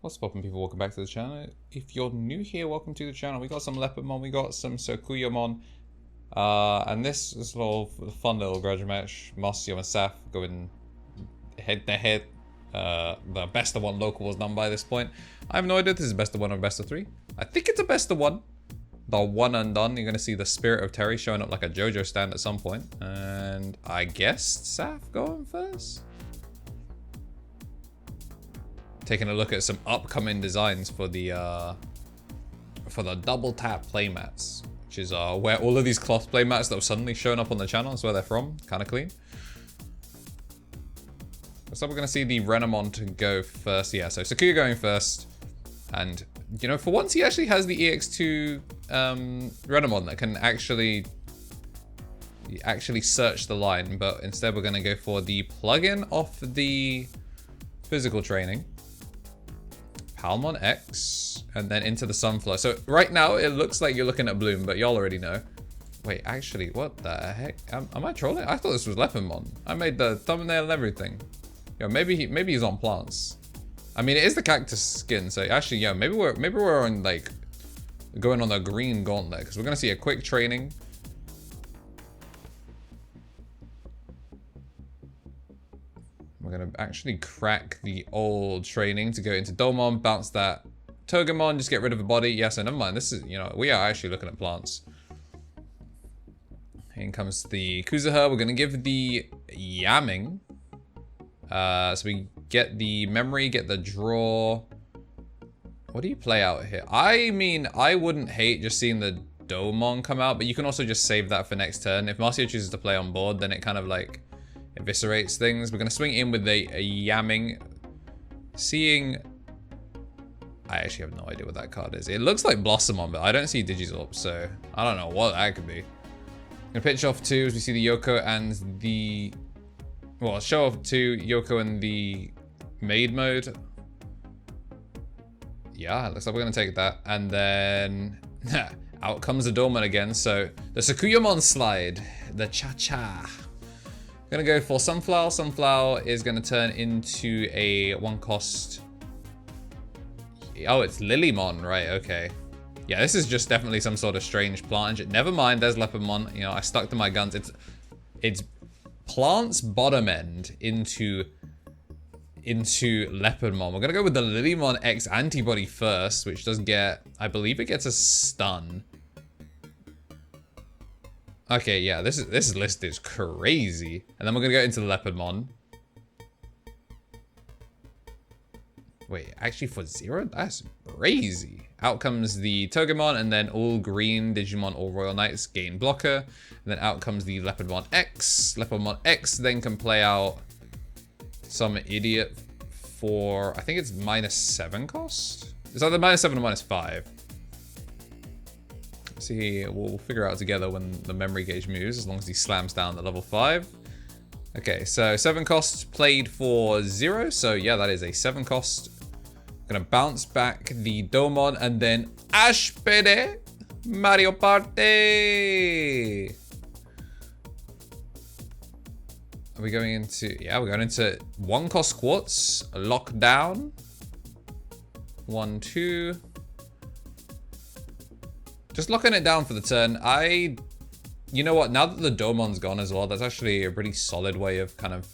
What's poppin', people? Welcome back to the channel. If you're new here, welcome to the channel. We got some Leopardmon, we got some Sakuyamon, and this is a little fun little grudge match. Marcio and Saf going head to head. The best of one local was done by this point. I have no idea if this is best of one or best of three. I think it's a best of one. The one and done. You're gonna see the Spirit of Terry showing up like a JoJo stand at some point, and I guess Saf going first. Taking a look at some upcoming designs for the double tap playmats, which is where all of these cloth playmats that have suddenly shown up on the channel is where they're from. Kind of clean. So we're gonna see the Veemon to go first. Yeah, so Sakuya going first, and you know, for once he actually has the EX6 Veemon that can actually search the line, but instead we're gonna go for the plugin off the physical training. Palmon X, and then into the Sunflower. So right now it looks like you're looking at Bloom, but y'all already know. Wait, actually, what the heck? Am I trolling? I thought this was Leopardmon. I made the thumbnail and everything. Yo, maybe he's on plants. I mean, it is the cactus skin, so actually, yeah, maybe we're on like going on the green gauntlet, because we're gonna see a quick training. We're gonna actually crack the old training to go into Domon, bounce that Togemon, just get rid of a body. Yeah, so never mind. This is, you know, we are actually looking at plants. In comes the Kuzuha. We're gonna give the Yamming. So we get the memory, get the draw. What do you play out here? I mean, I wouldn't hate just seeing the Domon come out, but you can also just save that for next turn. If Marcio chooses to play on board, then it kind of like eviscerates things. We're gonna swing in with a Yamming. Seeing, I actually have no idea what that card is. It looks like Blossomon, but I don't see Digizorp, so I don't know what that could be. Gonna pitch off two as we see the Yoko and the, well, show off two, Yoko and the Maid mode. Yeah, looks like we're gonna take that, and then out comes the Dorman again. So the Sakuyamon slide, the cha-cha. Gonna go for Sunflower. Sunflower is gonna turn into a one cost. Oh, it's Lilymon, right? Okay. Yeah, this is just definitely some sort of strange plant. Never mind, there's Leopardmon. You know, I stuck to my guns. It's plant's bottom end into Leopardmon. We're gonna go with the Lilymon X antibody first, which does get, I believe it gets a stun. Okay, yeah, this list is crazy. And then we're gonna go into the Leopardmon. Wait, actually for 0? That's crazy. Out comes the Togemon, and then all green Digimon, all Royal Knights gain blocker. And then out comes the Leopardmon X. Leopardmon X then can play out some idiot for, I think it's -7 cost? It's either -7 or -5. See, we'll figure out together when the memory gauge moves, as long as he slams down the level 5. Okay, so 7 costs played for 0. So yeah, that is a 7 cost. Gonna bounce back the Domon and then Ashpede Mario Party. Are we going into, yeah, we're going into 1 cost Quartz, lockdown. 1, 2. Just locking it down for the turn. You know what, now that the Domon's gone as well, that's actually a pretty solid way of kind of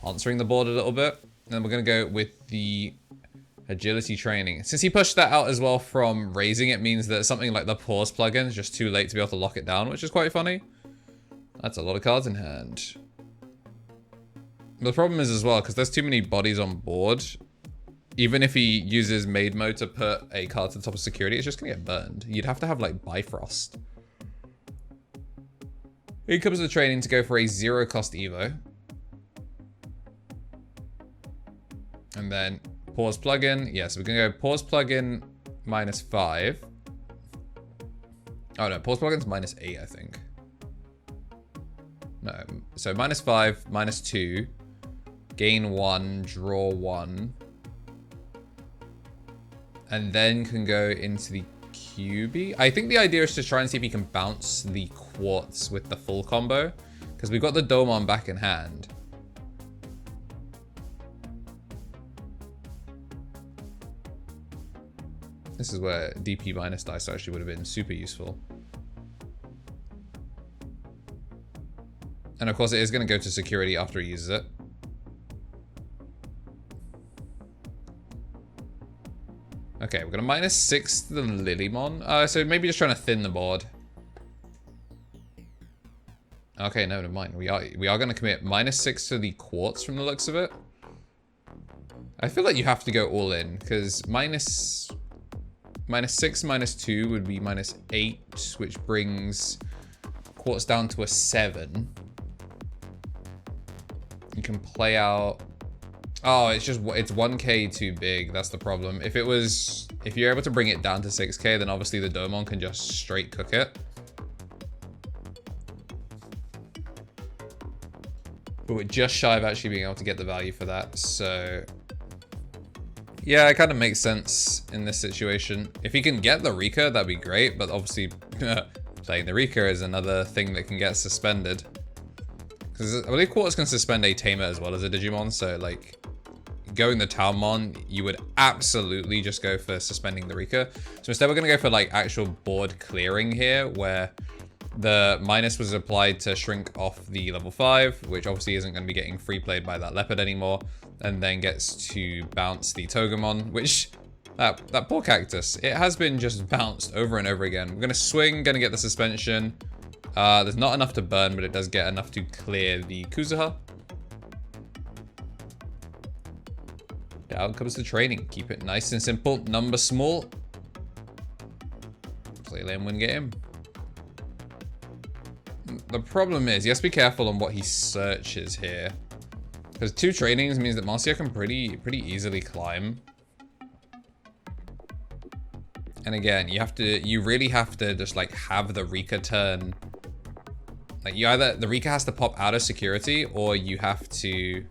answering the board a little bit. And then we're gonna go with the agility training. Since he pushed that out as well from raising, it means that something like the pause plugin is just too late to be able to lock it down, which is quite funny. That's a lot of cards in hand. The problem is as well, because there's too many bodies on board, even if he uses Maid mode to put a card to the top of security, it's just gonna get burned. You'd have to have like Bifrost. Here comes the training to go for a 0 cost Evo. And then pause plugin. Yeah, so we're gonna go pause plugin -5. Oh no, pause plugin's -8, I think. No, so -5, -2, gain 1, draw 1. And then can go into the QB. I think the idea is to try and see if he can bounce the Quartz with the full combo, because we've got the Domon back in hand. This is where DP minus dice actually would have been super useful. And of course it is going to go to security after he uses it. Okay, we're going to -6 to the Lilymon. So maybe just trying to thin the board. Okay, no, never mind. We are going to commit -6 to the quartz from the looks of it. I feel like you have to go all in, because -6 -2 would be -8, which brings quartz down to a 7. You can play out... Oh, it's 1k too big. That's the problem. If you're able to bring it down to 6k, then obviously the Domon can just straight cook it. But we're just shy of actually being able to get the value for that, so... Yeah, it kind of makes sense in this situation. If he can get the Rika, that'd be great, but obviously playing the Rika is another thing that can get suspended. Because I believe Quartz can suspend a Tamer as well as a Digimon, so like going the Talmon, you would absolutely just go for suspending the Rika. So instead we're going to go for like actual board clearing here, where the minus was applied to shrink off the level 5, which obviously isn't going to be getting free played by that Leopard anymore, and then gets to bounce the Togemon, which, that poor cactus, it has been just bounced over and over again. We're going to swing, going to get the suspension. There's not enough to burn, but it does get enough to clear the Kuzuha. Down comes the training. Keep it nice and simple. Number small. Play lane, win game. The problem is, he has to be careful on what he searches here. Because 2 trainings means that Marcio can pretty easily climb. And again, you really have to just like have the Rika turn. Like the Rika has to pop out of security, or you have to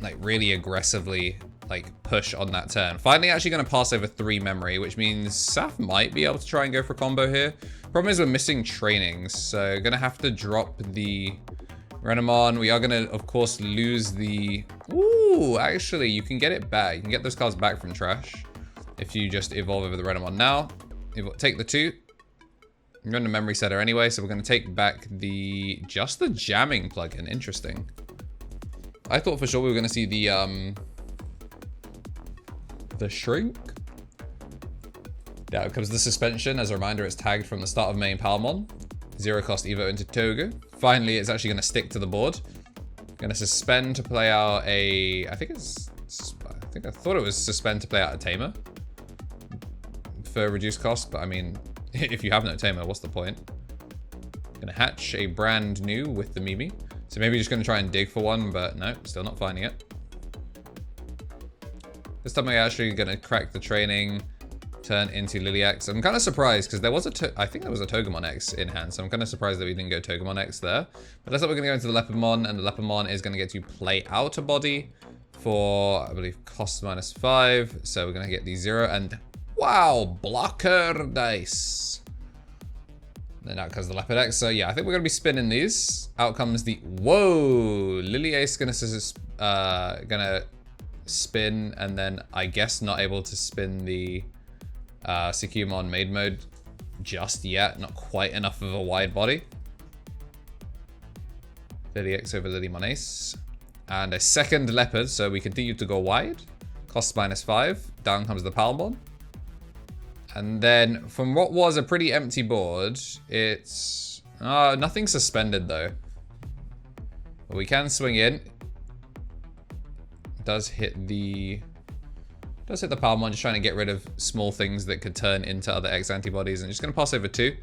like really aggressively like push on that turn. Finally actually going to pass over 3 memory, which means Saf might be able to try and go for combo here. Problem is we're missing trainings, so gonna have to drop the Renamon. We are gonna, of course, lose the... Ooh, actually, you can get it back. You can get those cards back from trash if you just evolve over the Renamon now. Take the 2. You're on the memory setter anyway, so we're gonna take back just the jamming plugin. Interesting. I thought for sure we were gonna see the shrink. Down comes the suspension. As a reminder, it's tagged from the start of main Palmon. 0 cost Evo into Toga. Finally, it's actually going to stick to the board. Going to suspend to play out a... I thought it was suspend to play out a Tamer. For reduced cost, but I mean, if you have no Tamer, what's the point? Going to hatch a brand new with the Mimi. So maybe just going to try and dig for one, but no, still not finding it. This time I'm actually going to crack the training. Turn into Lily X. I'm kind of surprised because there was I think there was a Togemon X in hand, so I'm kind of surprised that we didn't go Togemon X there. But that's what we're going to go into the Leopardmon, and the Leopardmon is going to get to play out a body for, I believe, cost -5. So we're going to get the 0, and wow, blocker dice. Then out comes the Leopard X. So yeah, I think we're going to be spinning these. Out comes the, whoa, Lily Ace gonna spin, and then I guess not able to spin the Sakuyamon maid mode just yet. Not quite enough of a wide body. Lily X over Lilymon Ace. And a second Leopard, so we continue to go wide. Cost -5. Down comes the Palmon. And then from what was a pretty empty board, it's... nothing suspended though. But we can swing in. Does hit the Palmon, just trying to get rid of small things that could turn into other X antibodies, and just going to pass over 2.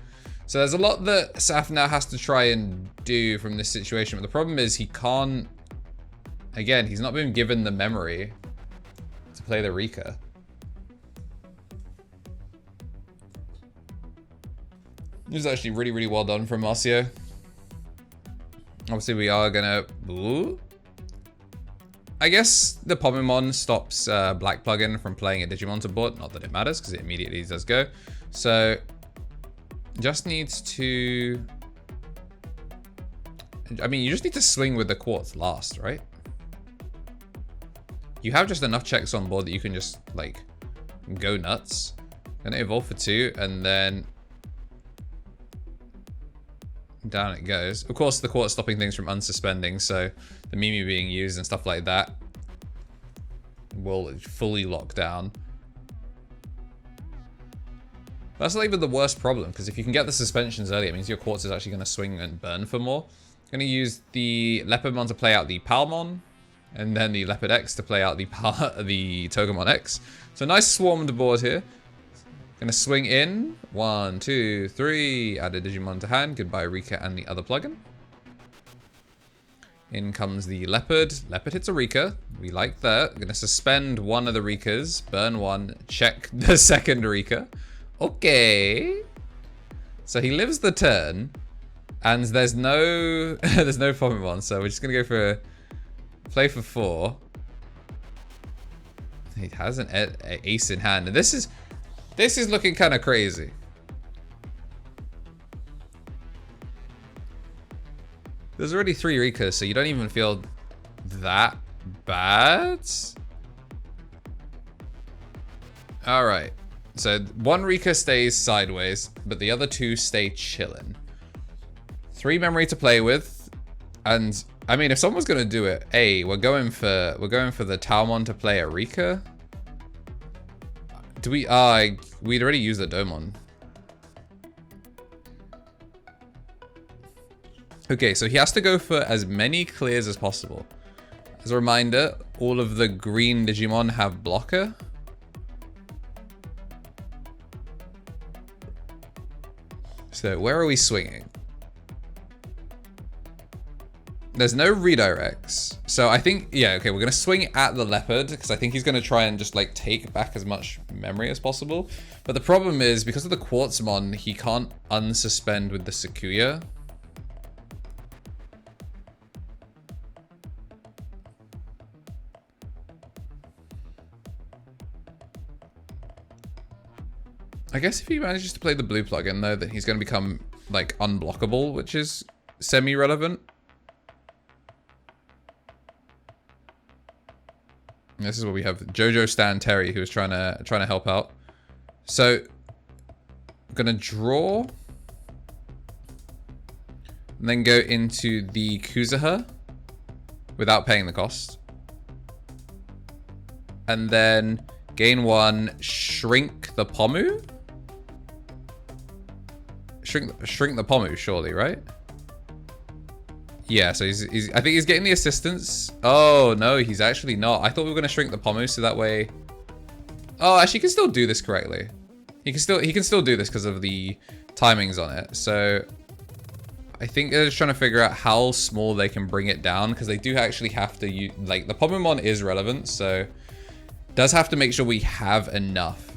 So there's a lot that Saf now has to try and do from this situation, but the problem is he can't... Again, he's not been given the memory to play the Rika. This is actually really well done from Marcio. Obviously we are going to... Ooh. I guess the Pomimon stops Black Plugin from playing a Digimon to board. Not that it matters, because it immediately does go. So, just needs to... I mean, you just need to swing with the Quartz last, right? You have just enough checks on board that you can just, like, go nuts. Gonna evolve for 2, and then down it goes. Of course, the Quartz stopping things from unsuspending, so the Mimi being used and stuff like that will fully lock down. That's not even the worst problem, because if you can get the suspensions early, it means your Quartz is actually going to swing and burn for more. I'm going to use the Leopardmon to play out the Palmon, and then the Leopard X to play out the Togemon X. So nice swarmed board here. Going to swing in. 1, 2, 3. Add a Digimon to hand. Goodbye Rika and the other plugin. In comes the Leopard. Leopard hits a Rika. We like that. Going to suspend one of the Rikas. Burn one. Check the second Rika. Okay. So he lives the turn. And there's no there's no Veemon, so we're just gonna go for a play for 4. He has an ace in hand, and this is looking kind of crazy. There's already 3 Rikas, so you don't even feel that bad. All right, so 1 Rika stays sideways, but the other 2 stay chilling. 3 memory to play with, and I mean, if someone's gonna do it, we're going for the Taomon to play a Rika. Do we? We'd already used the Domon. Okay, so he has to go for as many clears as possible. As a reminder, all of the green Digimon have blocker. So where are we swinging? There's no redirects. So I think, yeah, okay, we're going to swing at the Leopard because I think he's going to try and just like take back as much memory as possible. But the problem is because of the Quartzmon, he can't unsuspend with the Sakuya. I guess if he manages to play the blue plugin though, then he's going to become like unblockable, which is semi-relevant. This is what we have. Jojo Stan Terry, who is trying to help out. So I'm gonna draw, and then go into the Kuzuha without paying the cost, and then gain 1, shrink the Pomu. Shrink the Pomu, surely, right? Yeah, so he's I think he's getting the assistance. Oh, no, he's actually not. I thought we were going to shrink the Pomu so that way... Oh, actually, he can still do this correctly. He can still do this because of the timings on it. So I think they're just trying to figure out how small they can bring it down because they do actually have to use... Like, the Pomumon is relevant, so... Does have to make sure we have enough.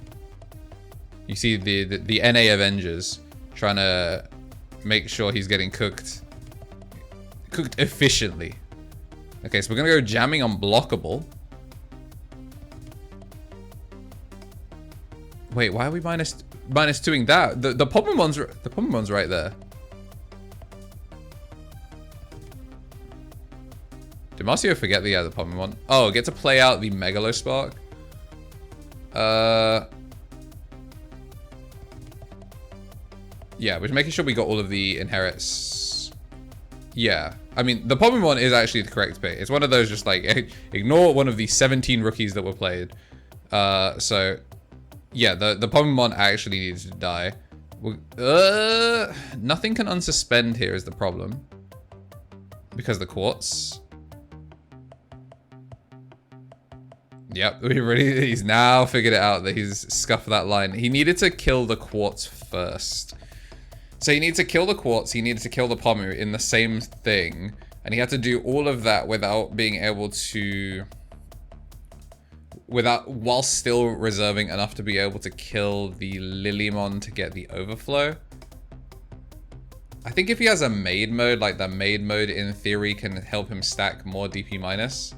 You see the NA Avengers trying to make sure he's getting cooked efficiently. Okay, so we're gonna go jamming on blockable. Wait, why are we minus 2ing that? The Pomumon's right there. Did Marcio forget the other Pomumon? Oh, get to play out the Megalospark. Yeah, we're making sure we got all of the inherits. Yeah, I mean, the Pomumon is actually the correct pick. It's one of those just like, ignore one of the 17 rookies that were played. So, yeah, the Pomumon actually needs to die. Nothing can unsuspend here is the problem. Because the Quartz. Yep, he's now figured it out that he's scuffed that line. He needed to kill the Quartz first. So he needed to kill the Quartz, he needed to kill the Pomu in the same thing. And he had to do all of that without being able to... while still reserving enough to be able to kill the Lilymon to get the overflow. I think if he has a maid mode, like the maid mode in theory can help him stack more DP minus.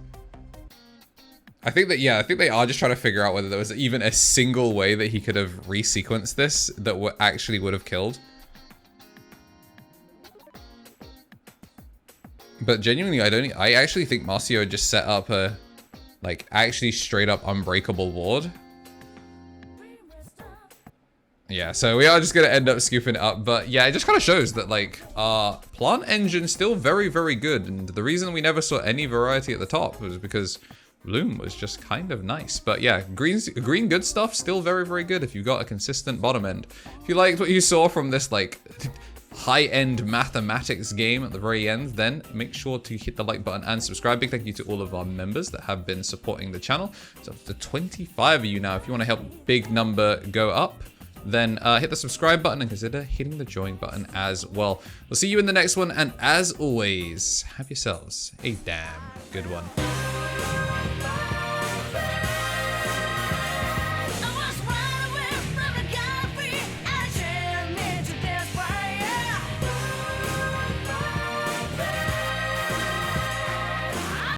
I think that, yeah, I think they are just trying to figure out whether there was even a single way that he could have resequenced this that actually would have killed. But genuinely, I actually think Marcio just set up a, like, actually straight up unbreakable ward. Yeah, so we are just going to end up scooping it up. But yeah, it just kind of shows that, like, our plant engine still very, very good. And the reason we never saw any variety at the top was because Bloom was just kind of nice. But yeah, green good stuff, still very, very good if you've got a consistent bottom end. If you liked what you saw from this, like, high-end mathematics game at the very end, then make sure to hit the like button and subscribe. Big thank you to all of our members that have been supporting the channel. It's up to 25 of you now. If you want to help big number go up, then hit the subscribe button and consider hitting the join button as well. We'll see you in the next one, and as always, have yourselves a damn good one.